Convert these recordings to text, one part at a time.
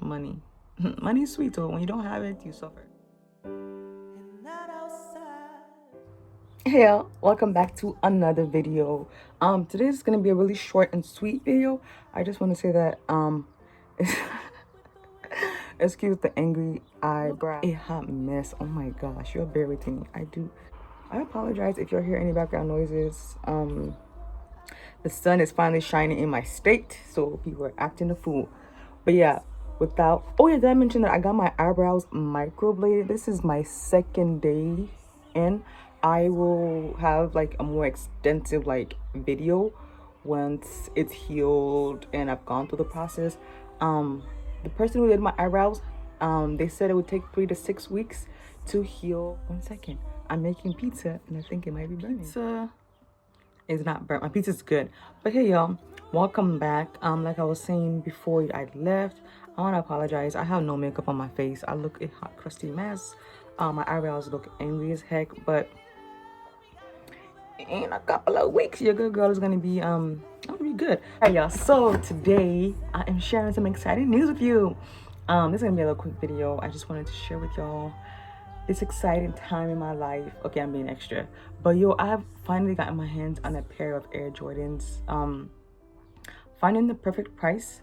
Money. Money is sweet, so when you don't have it, you suffer. Hey y'all, welcome back to another video. Today is gonna be a really short and sweet video. I just want to say that excuse the angry eyebrow. A hot mess. Oh my gosh, you're bear with me. I apologize if you hear any background noises. The sun is finally shining in my state, so people are acting a fool. But yeah, oh yeah, did I mention that I got my eyebrows microbladed? This is my second day in. I will have like a more extensive like video once it's healed and I've gone through the process. The person who did my eyebrows, they said it would take 3 to 6 weeks to heal. 1 second, I'm making pizza and I think it might be burning. Pizza is not burnt. My pizza's good. But hey y'all, welcome back. Like I was saying before I left, I want to apologize. I have no makeup on my face. I look a hot crusty mess. My eyebrows look angry as heck, but in a couple of weeks your good girl is gonna be good. Alright y'all, so today I am sharing some exciting news with you. This is gonna be a little quick video. I just wanted to share with y'all this exciting time in my life. Okay, I'm being extra, but yo, I've finally gotten my hands on a pair of Air Jordans. Finding the perfect price,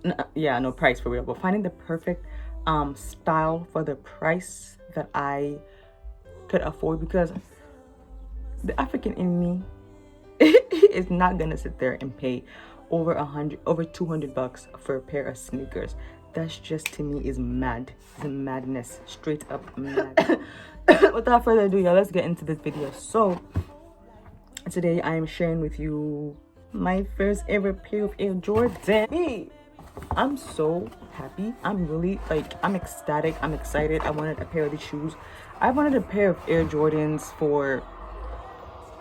no price for real, but finding the perfect style for the price that I could afford, because the African in me is not gonna sit there and pay over $200 for a pair of sneakers. That's just, to me, is mad. It's madness, straight up mad. Without further ado, y'all, let's get into this video. So today I am sharing with you my first ever pair of Air Jordan. I'm so happy. I'm really I'm ecstatic. I'm excited. I wanted a pair of these shoes. I wanted a pair of Air Jordans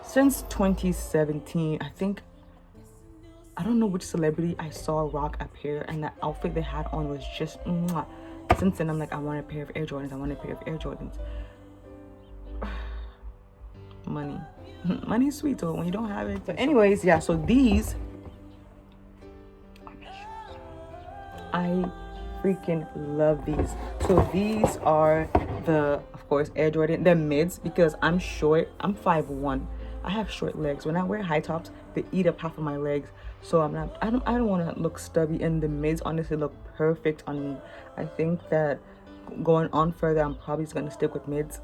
since 2017. I don't know which celebrity I saw rock a pair, and that outfit they had on was just mwah. Since then I'm like, I want a pair of Air Jordans. I want a pair of Air Jordans. Money. Money is sweet, so when you don't have it. But anyways, yeah, so these are my shoes. I freaking love these. So these are of course, Air Jordan. They're mids because I'm short. I'm 5'1". I have short legs. When I wear high tops, they eat up half of my legs. So I don't want to look stubby, and the mids honestly look perfect on me. I think that going on further, I'm probably just gonna stick with mids.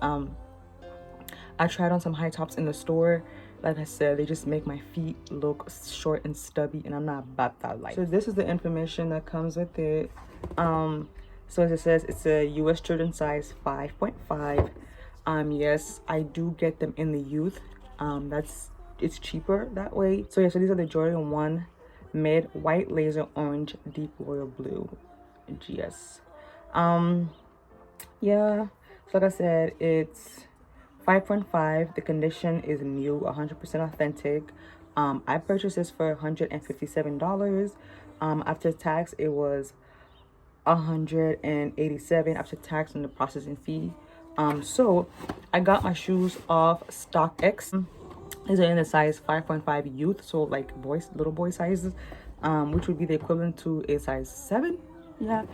I tried on some high tops in the store. Like I said, they just make my feet look short and stubby, and I'm not about that life. So this is the information that comes with it. So as it says, it's a US children size 5.5. Yes, I do get them in the youth. It's cheaper that way. So yeah, so these are the Jordan 1 mid white laser orange deep royal blue GS. Yeah, so like I said, it's 5.5. The condition is new, 100% authentic. I purchased this for $157. After tax it was $187 after tax and the processing fee. So I got my shoes off Stockx. These are in the size 5.5 youth, so like little boy sizes, which would be the equivalent to a size 7. Yeah,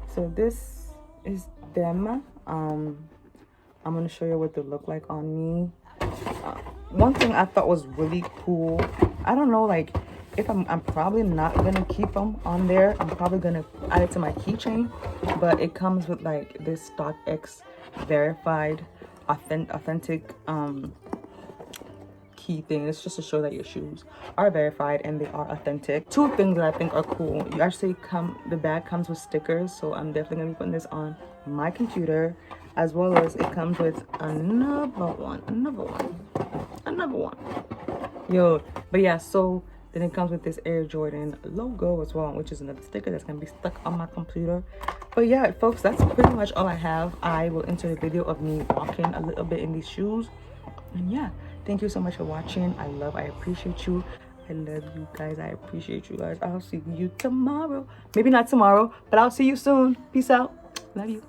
so this is them. I'm gonna show you what they look like on me. One thing I thought was really cool, I don't know, like, if I'm probably not gonna keep them on there. I'm probably gonna add it to my keychain, but it comes with like this Stockx verified authentic key thing. It's just to show that your shoes are verified and they are authentic. Two things that I think are cool: you actually the bag comes with stickers, so I'm definitely gonna be putting this on my computer, as well as it comes with another one. Yo, but yeah, so then it comes with this Air Jordan logo as well, which is another sticker that's gonna be stuck on my computer. But yeah, folks, that's pretty much all I have. I will insert a video of me walking a little bit in these shoes. And yeah, thank you so much for watching. I appreciate you. I love you guys. I appreciate you guys. I'll see you tomorrow. Maybe not tomorrow, but I'll see you soon. Peace out. Love you.